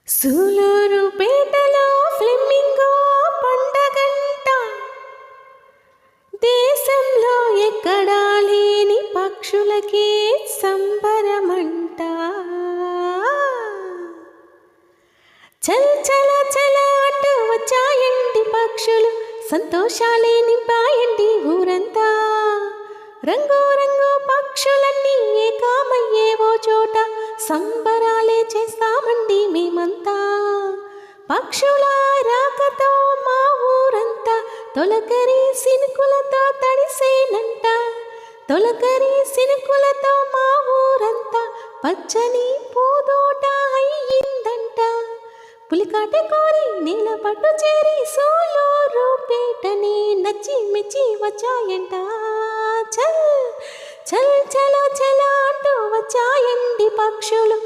సూలూరుపేటలో flamingo పండగంట, దేశంలో ఎక్కడా లేని పక్షులకే సంబరమంట. చల్ చల చల అంటూ వచ్చాయండి పక్షులు, సంతోషాలే నింపాయండి ఊరంతా. రంగు రంగు పక్షులన్నీ ఏకామయ్యేవో చోట, సంబరాలే చేస్తామండి మేమంతా. పక్షుల రాకతో మా ఊరంతా తొలకరి సినుకులతో తడిసేనంట. తొలకరి సినుకులతో మా ఊరంతా పచ్చని పూదోట అయ్యిందంట. పులికాటి కోరి నీల పట్టు చేరి సూలూరుపేటని నచ్చి మెచ్చి వచ్చాయంట. చల్ చల్ చల చల అంటూ వచ్చాయండి పక్షులు,